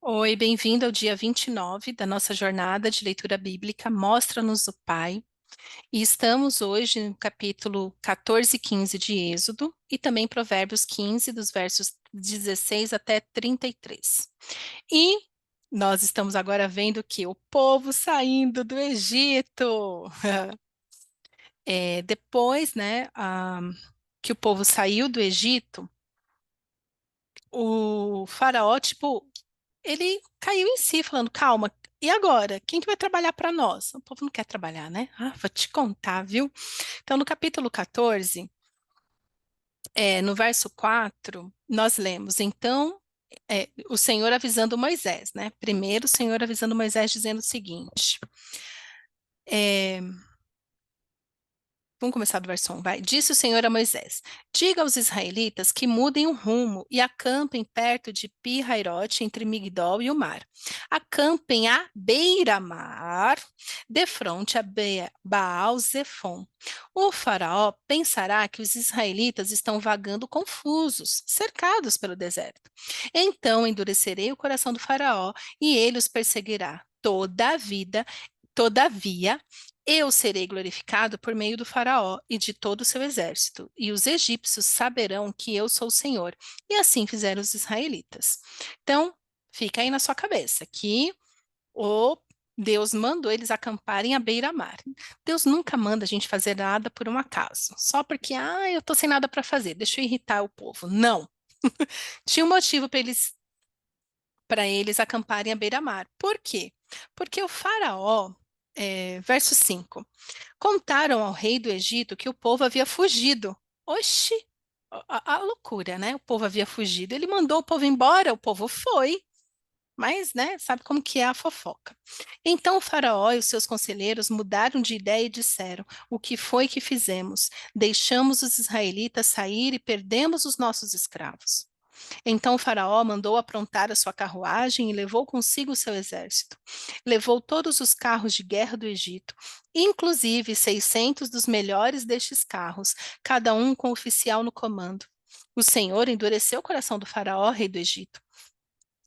Oi, bem-vindo ao dia 29 da nossa jornada de leitura bíblica Mostra-nos o Pai. E estamos hoje no capítulo 14 e 15 de Êxodo e também Provérbios 15, dos versos 16 até 33. E nós estamos agora vendo que o povo saindo do Egito. Depois, né, que o povo saiu do Egito, o faraó, tipo, ele caiu em si, falando: calma, e agora? Quem que vai trabalhar para nós? O povo não quer trabalhar, né? Ah, vou te contar, viu? Então, no capítulo 14, no verso 4, nós lemos: então, o Senhor avisando Moisés, né? Primeiro, o Senhor avisando Moisés, dizendo o seguinte: é, vamos começar do verso 1, vai. Disse o Senhor a Moisés: diga aos israelitas que mudem o rumo e acampem perto de Pi-Hairote, entre Migdol e o mar. Acampem à beira-mar, de frente a Baal-Zefon. O faraó pensará que os israelitas estão vagando confusos, cercados pelo deserto. Então endurecerei o coração do faraó e ele os perseguirá toda a vida. Todavia, eu serei glorificado por meio do faraó e de todo o seu exército, e os egípcios saberão que eu sou o Senhor. E assim fizeram os israelitas. Então, fica aí na sua cabeça que o Deus mandou eles acamparem à beira-mar. Deus nunca manda a gente fazer nada por um acaso, só porque, eu tô sem nada para fazer, deixa eu irritar o povo. Não. Tinha um motivo para eles acamparem à beira-mar. Por quê? Porque o faraó, verso 5, contaram ao rei do Egito que o povo havia fugido. Oxi, a loucura, né? O povo havia fugido. Ele mandou o povo embora, o povo foi. Mas, né, sabe como que é a fofoca. Então o faraó e os seus conselheiros mudaram de ideia e disseram: o que foi que fizemos? Deixamos os israelitas sair e perdemos os nossos escravos. Então o faraó mandou aprontar a sua carruagem e levou consigo o seu exército. Levou todos os carros de guerra do Egito, inclusive 600 dos melhores destes carros, cada um com oficial no comando. O Senhor endureceu o coração do faraó, rei do Egito,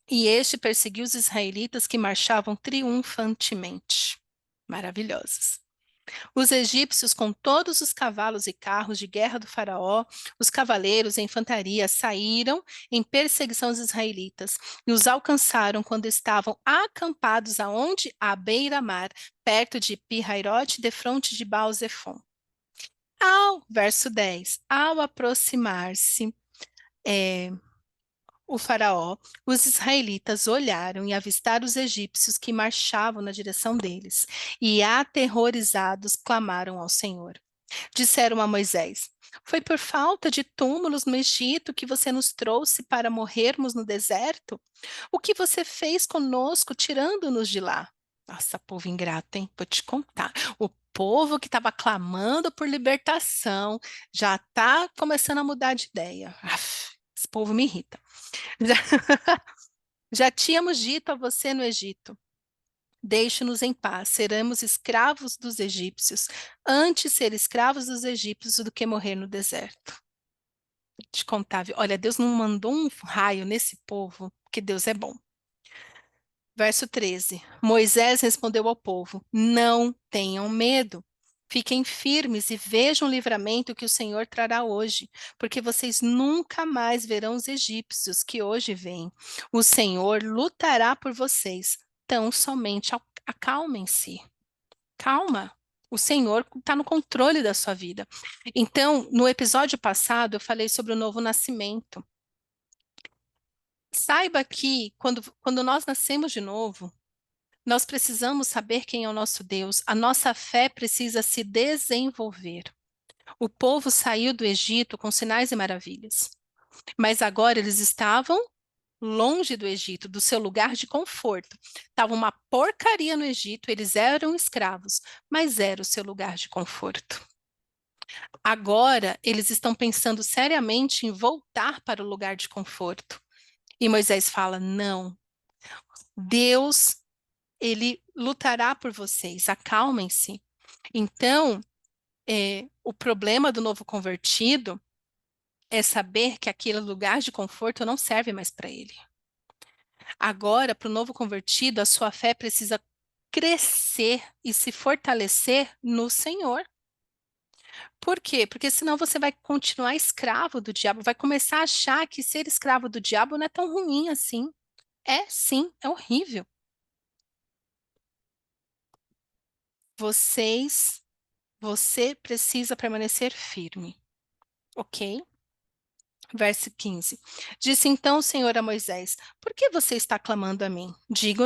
e este perseguiu os israelitas que marchavam triunfantemente. Maravilhosos. Os egípcios, com todos os cavalos e carros de guerra do faraó, os cavaleiros e a infantaria, saíram em perseguição aos israelitas e os alcançaram quando estavam acampados aonde? À beira-mar, perto de Pi-Hairote, defronte de Baal-Zefon. Verso 10, ao aproximar-se o faraó, os israelitas olharam e avistaram os egípcios que marchavam na direção deles, e aterrorizados clamaram ao Senhor. Disseram a Moisés: foi por falta de túmulos no Egito que você nos trouxe para morrermos no deserto? O que você fez conosco, tirando-nos de lá? Nossa, povo ingrato, hein? Vou te contar. O povo que estava clamando por libertação já está começando a mudar de ideia. Esse povo me irrita. Já, já tínhamos dito a você no Egito: deixe-nos em paz, seremos escravos dos egípcios, antes ser escravos dos egípcios do que morrer no deserto. Te contar, viu? Olha, Deus não mandou um raio nesse povo, porque Deus é bom. Verso 13: Moisés respondeu ao povo: não tenham medo. Fiquem firmes e vejam o livramento que o Senhor trará hoje, porque vocês nunca mais verão os egípcios que hoje vêm. O Senhor lutará por vocês. Tão somente acalmem-se. Calma. O Senhor está no controle da sua vida. Então, no episódio passado, eu falei sobre o novo nascimento. Saiba que quando nós nascemos de novo, nós precisamos saber quem é o nosso Deus. A nossa fé precisa se desenvolver. O povo saiu do Egito com sinais e maravilhas, mas agora eles estavam longe do Egito, do seu lugar de conforto. Estava uma porcaria no Egito, eles eram escravos, mas era o seu lugar de conforto. Agora eles estão pensando seriamente em voltar para o lugar de conforto. E Moisés fala: não, Deus, ele lutará por vocês, acalmem-se. Então, o problema do novo convertido é saber que aquele lugar de conforto não serve mais para ele. Agora, para o novo convertido, a sua fé precisa crescer e se fortalecer no Senhor. Por quê? Porque senão você vai continuar escravo do diabo, vai começar a achar que ser escravo do diabo não é tão ruim assim. É sim, é horrível. Vocês, você precisa permanecer firme, ok? Verso 15. Disse então o Senhor a Moisés: Por que você está clamando a mim? Diga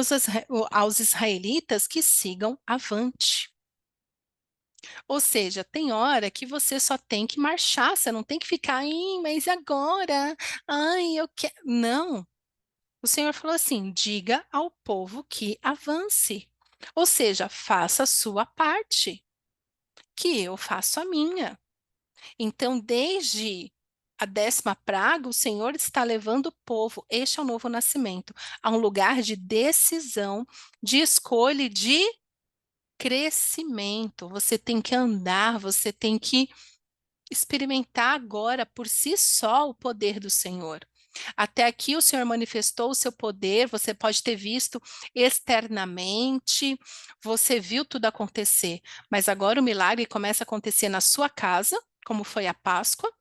aos israelitas que sigam avante. Ou seja, tem hora que você só tem que marchar, você não tem que ficar, ai, mas agora? Ai, eu quero. Não. O Senhor falou assim: diga ao povo que avance. Ou seja, faça a sua parte, que eu faço a minha. Então, desde a 10ª praga, o Senhor está levando o povo, este é o novo nascimento, a um lugar de decisão, de escolha e de crescimento. Você tem que andar, você tem que experimentar agora por si só o poder do Senhor. Até aqui o Senhor manifestou o seu poder, você pode ter visto externamente, você viu tudo acontecer, mas agora o milagre começa a acontecer na sua casa, como foi a Páscoa,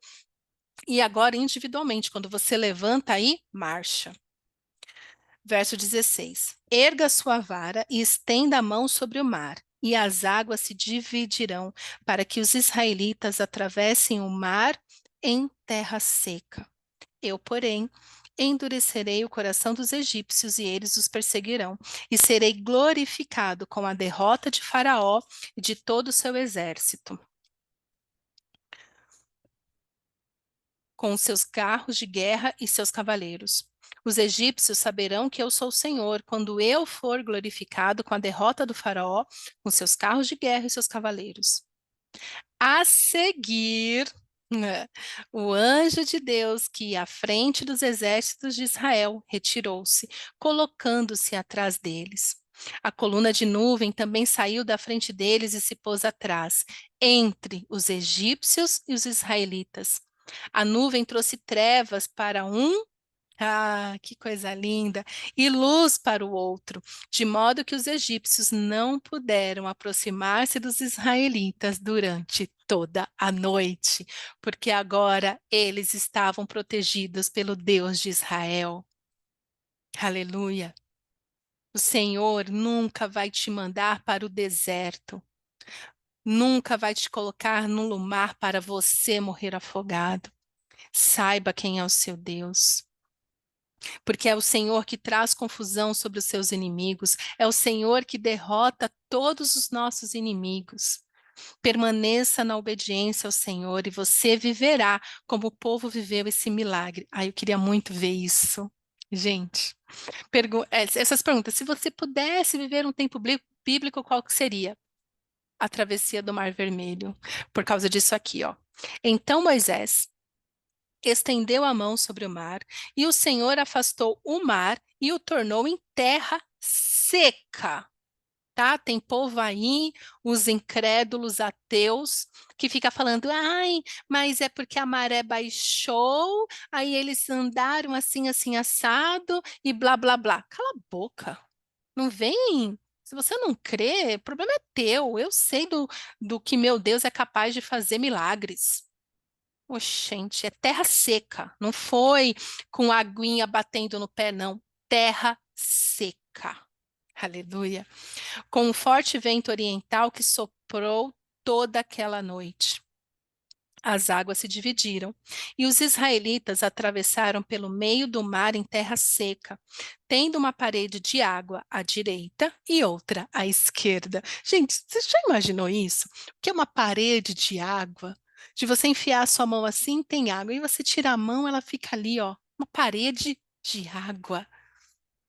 e agora individualmente, quando você levanta aí, marcha. Verso 16: Erga sua vara e estenda a mão sobre o mar, e as águas se dividirão, para que os israelitas atravessem o mar em terra seca. Eu, porém, endurecerei o coração dos egípcios e eles os perseguirão, e serei glorificado com a derrota de Faraó e de todo o seu exército, com os seus carros de guerra e seus cavaleiros. Os egípcios saberão que eu sou o Senhor, quando eu for glorificado com a derrota do Faraó, com seus carros de guerra e seus cavaleiros. A seguir, né, o anjo de Deus, que ia à frente dos exércitos de Israel, retirou-se, colocando-se atrás deles. A coluna de nuvem também saiu da frente deles e se pôs atrás, entre os egípcios e os israelitas. A nuvem trouxe trevas para um, que coisa linda! E luz para o outro, de modo que os egípcios não puderam aproximar-se dos israelitas durante toda a noite, porque agora eles estavam protegidos pelo Deus de Israel. Aleluia! O Senhor nunca vai te mandar para o deserto, nunca vai te colocar no mar para você morrer afogado. Saiba quem é o seu Deus. Porque é o Senhor que traz confusão sobre os seus inimigos, é o Senhor que derrota todos os nossos inimigos. Permaneça na obediência ao Senhor e você viverá como o povo viveu esse milagre. Ai, eu queria muito ver isso. Gente, essas perguntas, se você pudesse viver um tempo bíblico, qual que seria? A travessia do Mar Vermelho, por causa disso aqui, ó. Então Moisés estendeu a mão sobre o mar, e o Senhor afastou o mar e o tornou em terra seca. Tá? Tem povo aí, os incrédulos ateus, que fica falando, ai, mas é porque a maré baixou, aí eles andaram assim, assim, assado, e blá, blá, blá. Cala a boca, não vem. Se você não crê, o problema é teu. Eu sei do que meu Deus é capaz de fazer milagres. Oxente, é terra seca. Não foi com aguinha batendo no pé, não. Terra seca. Aleluia. Com um forte vento oriental que soprou toda aquela noite. As águas se dividiram e os israelitas atravessaram pelo meio do mar em terra seca, tendo uma parede de água à direita e outra à esquerda. Gente, você já imaginou isso? O que é uma parede de água? De você enfiar a sua mão assim, tem água, e você tira a mão, ela fica ali, ó, uma parede de água,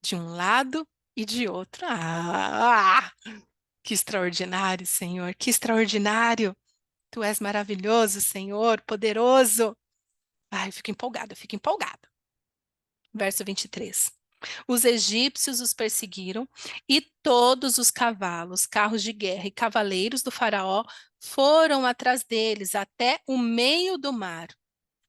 de um lado e de outro. Que extraordinário, Senhor, que extraordinário! Tu és maravilhoso, Senhor, poderoso. Ai, fico empolgada, fico empolgada. Verso 23. Os egípcios os perseguiram e todos os cavalos, carros de guerra e cavaleiros do faraó foram atrás deles até o meio do mar.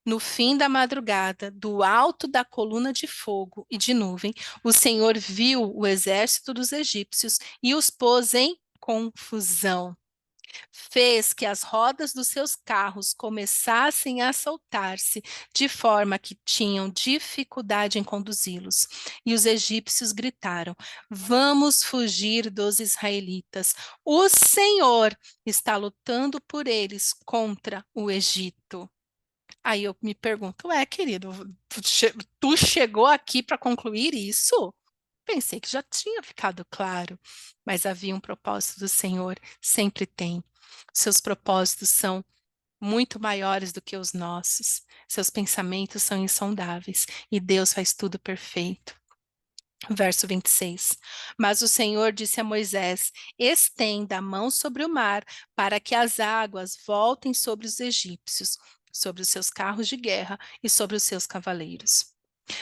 No fim da madrugada, do alto da coluna de fogo e de nuvem, o Senhor viu o exército dos egípcios e os pôs em confusão. Fez que as rodas dos seus carros começassem a soltar-se, de forma que tinham dificuldade em conduzi-los. E os egípcios gritaram: Vamos fugir dos israelitas. O Senhor está lutando por eles contra o Egito. Aí eu me pergunto, querido, tu chegou aqui para concluir isso? Pensei que já tinha ficado claro, mas havia um propósito do Senhor, sempre tem. Seus propósitos são muito maiores do que os nossos. Seus pensamentos são insondáveis e Deus faz tudo perfeito. Verso 26. Mas o Senhor disse a Moisés: Estenda a mão sobre o mar, para que as águas voltem sobre os egípcios, sobre os seus carros de guerra e sobre os seus cavaleiros.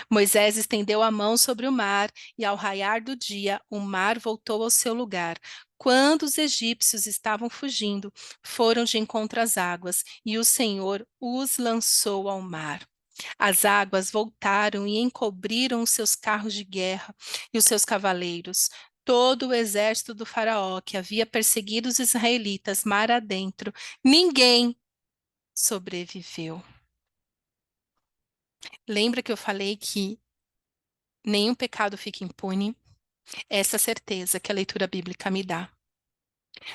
Moisés estendeu a mão sobre o mar, e ao raiar do dia, o mar voltou ao seu lugar. Quando os egípcios estavam fugindo, foram de encontro às águas, e o Senhor os lançou ao mar. As águas voltaram e encobriram os seus carros de guerra e os seus cavaleiros. Todo o exército do faraó que havia perseguido os israelitas mar adentro, ninguém sobreviveu. Lembra que eu falei que nenhum pecado fica impune? Essa certeza que a leitura bíblica me dá.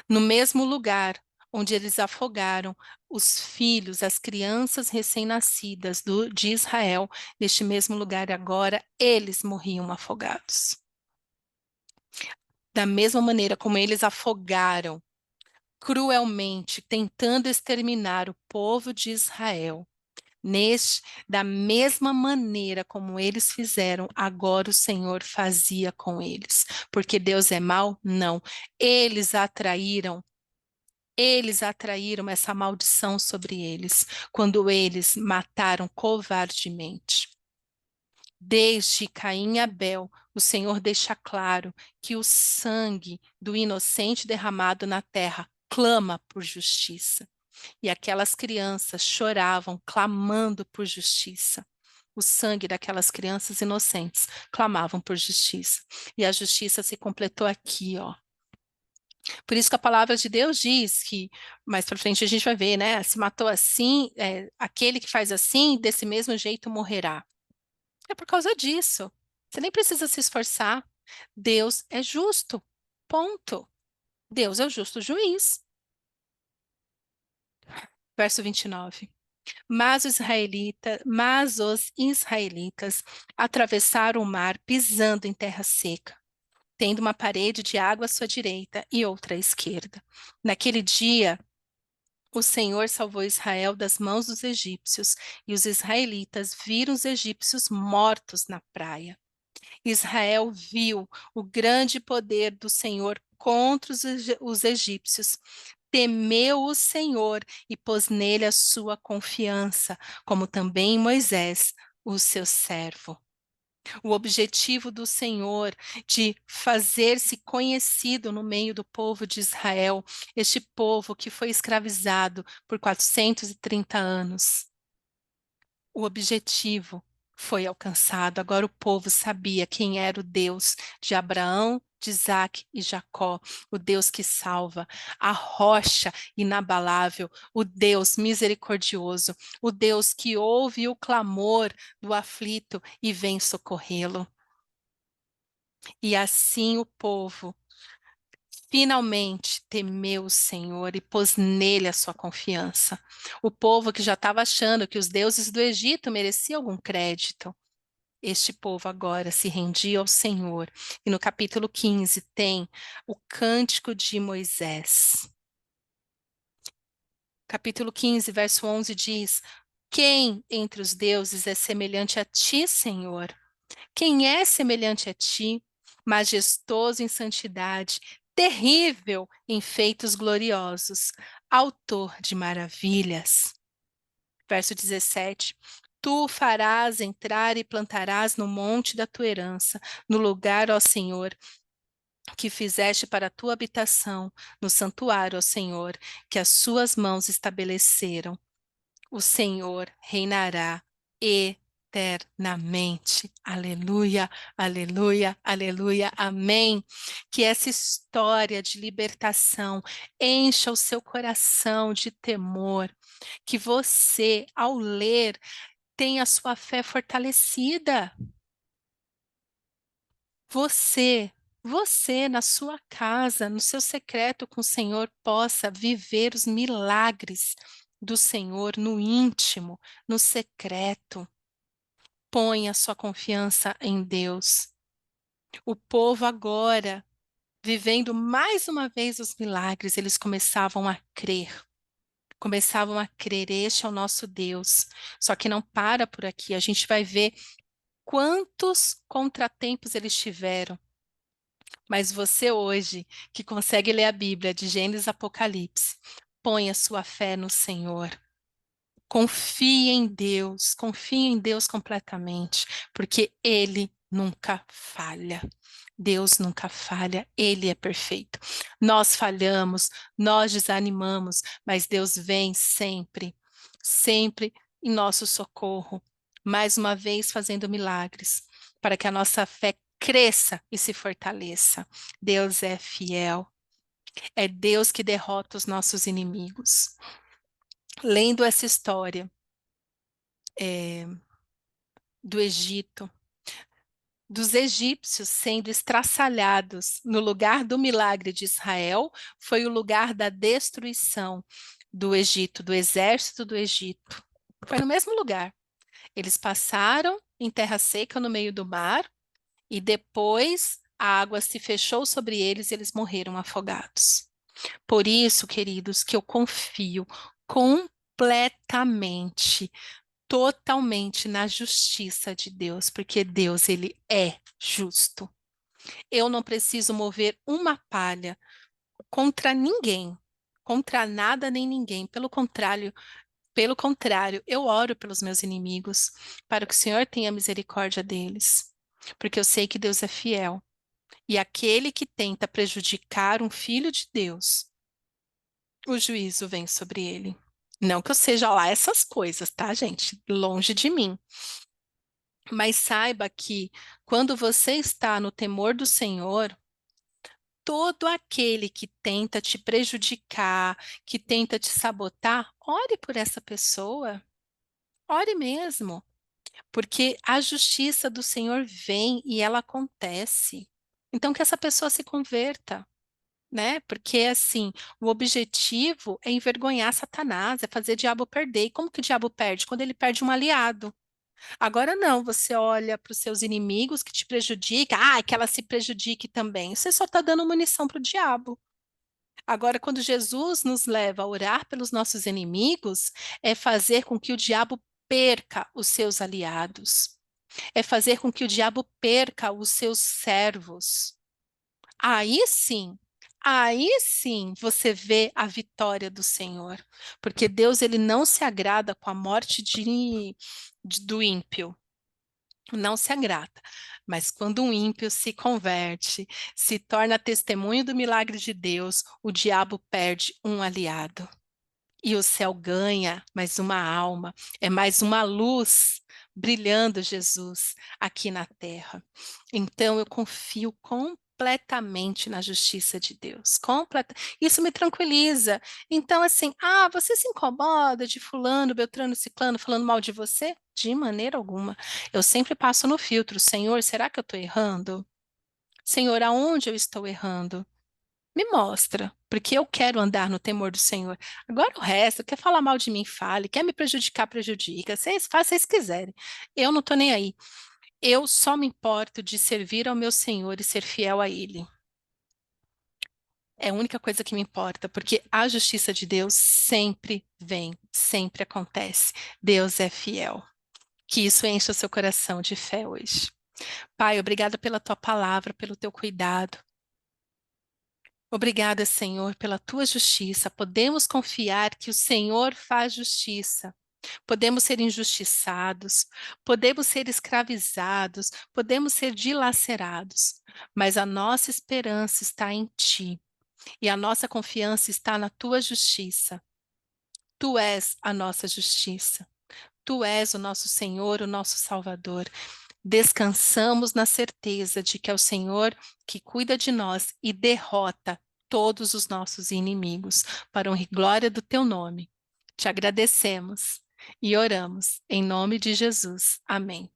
No mesmo lugar onde eles afogaram os filhos, as crianças recém-nascidas de Israel, neste mesmo lugar agora, eles morriam afogados. Da mesma maneira como eles afogaram cruelmente, tentando exterminar o povo de Israel, da mesma maneira como eles fizeram, agora o Senhor fazia com eles. Porque Deus é mau? Não. Eles atraíram essa maldição sobre eles, quando eles mataram covardemente. Desde Caim e Abel, o Senhor deixa claro que o sangue do inocente derramado na terra clama por justiça. E aquelas crianças choravam, clamando por justiça. O sangue daquelas crianças inocentes clamavam por justiça. E a justiça se completou aqui, ó. Por isso que a palavra de Deus diz que, mais para frente a gente vai ver, né? Se matou assim, aquele que faz assim, desse mesmo jeito morrerá. É por causa disso. Você nem precisa se esforçar. Deus é justo. Ponto. Deus é o justo juiz. Verso 29. Mas os israelitas atravessaram o mar pisando em terra seca, tendo uma parede de água à sua direita e outra à esquerda. Naquele dia, o Senhor salvou Israel das mãos dos egípcios, e os israelitas viram os egípcios mortos na praia. Israel viu o grande poder do Senhor contra os egípcios, temeu o Senhor e pôs nele a sua confiança, como também em Moisés, o seu servo. O objetivo do Senhor de fazer-se conhecido no meio do povo de Israel, este povo que foi escravizado por 430 anos. O objetivo foi alcançado. Agora o povo sabia quem era o Deus de Abraão, de Isaac e Jacó, o Deus que salva, a rocha inabalável, o Deus misericordioso, o Deus que ouve o clamor do aflito e vem socorrê-lo. E assim o povo finalmente temeu o Senhor e pôs nele a sua confiança. O povo que já estava achando que os deuses do Egito mereciam algum crédito. Este povo agora se rendia ao Senhor. E no capítulo 15 tem o cântico de Moisés. Capítulo 15, verso 11 diz: Quem entre os deuses é semelhante a ti, Senhor? Quem é semelhante a ti, majestoso em santidade, terrível em feitos gloriosos, autor de maravilhas? Verso 17. Tu o farás entrar e plantarás no monte da tua herança, no lugar, ó Senhor, que fizeste para a tua habitação, no santuário, ó Senhor, que as suas mãos estabeleceram. O Senhor reinará eternamente. Aleluia, aleluia, aleluia, amém. Que essa história de libertação encha o seu coração de temor, que você, ao ler, tenha a sua fé fortalecida. Você, você na sua casa, no seu secreto com o Senhor, possa viver os milagres do Senhor no íntimo, no secreto. Ponha sua confiança em Deus. O povo agora, vivendo mais uma vez os milagres, eles começavam a crer. Começavam a crer, este é o nosso Deus. Só que não para por aqui, a gente vai ver quantos contratempos eles tiveram. Mas você hoje, que consegue ler a Bíblia de Gênesis a Apocalipse, põe a sua fé no Senhor. Confie em Deus completamente, porque Ele nunca falha. Deus nunca falha, Ele é perfeito. Nós falhamos, nós desanimamos, mas Deus vem sempre, sempre em nosso socorro, mais uma vez fazendo milagres, para que a nossa fé cresça e se fortaleça. Deus é fiel, é Deus que derrota os nossos inimigos. Lendo essa história, do Egito, dos egípcios sendo estraçalhados no lugar do milagre de Israel, foi o lugar da destruição do Egito, do exército do Egito. Foi no mesmo lugar. Eles passaram em terra seca no meio do mar e depois a água se fechou sobre eles e eles morreram afogados. Por isso, queridos, que eu confio completamente, totalmente na justiça de Deus, porque Deus, ele é justo. Eu não preciso mover uma palha contra ninguém, contra nada nem ninguém. Pelo contrário, eu oro pelos meus inimigos, para que o Senhor tenha misericórdia deles, porque eu sei que Deus é fiel. E aquele que tenta prejudicar um filho de Deus, o juízo vem sobre ele. Não que eu seja lá essas coisas, tá, gente? Longe de mim. Mas saiba que quando você está no temor do Senhor, todo aquele que tenta te prejudicar, que tenta te sabotar, ore por essa pessoa. Ore mesmo, porque a justiça do Senhor vem e ela acontece. Então que essa pessoa se converta, né? Porque assim, o objetivo é envergonhar Satanás, é fazer o diabo perder. E como que o diabo perde? Quando ele perde um aliado. Agora não, você olha para os seus inimigos que te prejudicam, que ela se prejudique também. Você só está dando munição para o diabo. Agora, quando Jesus nos leva a orar pelos nossos inimigos, é fazer com que o diabo perca os seus aliados, é fazer com que o diabo perca os seus servos. Aí sim, aí sim você vê a vitória do Senhor, porque Deus ele não se agrada com a morte do ímpio. Não se agrada. Mas quando um ímpio se converte, se torna testemunho do milagre de Deus, o diabo perde um aliado. E o céu ganha mais uma alma, é mais uma luz brilhando Jesus aqui na terra. Então eu confio completamente na justiça de Deus. Isso me tranquiliza. Então, assim, você se incomoda de fulano, Beltrano, Ciclano falando mal de você? De maneira alguma. Eu sempre passo no filtro, Senhor, será que eu estou errando? Senhor, aonde eu estou errando? Me mostra, porque eu quero andar no temor do Senhor. Agora o resto, quer falar mal de mim, fale, quer me prejudicar, prejudica. Vocês façam o que vocês quiserem. Eu não estou nem aí. Eu só me importo de servir ao meu Senhor e ser fiel a Ele. É a única coisa que me importa, porque a justiça de Deus sempre vem, sempre acontece. Deus é fiel. Que isso encha o seu coração de fé hoje. Pai, obrigada pela tua palavra, pelo teu cuidado. Obrigada, Senhor, pela tua justiça. Podemos confiar que o Senhor faz justiça. Podemos ser injustiçados, podemos ser escravizados, podemos ser dilacerados, mas a nossa esperança está em ti e a nossa confiança está na tua justiça. Tu és a nossa justiça. Tu és o nosso Senhor, o nosso Salvador. Descansamos na certeza de que é o Senhor que cuida de nós e derrota todos os nossos inimigos, para honra e glória do teu nome. Te agradecemos e oramos em nome de Jesus. Amém.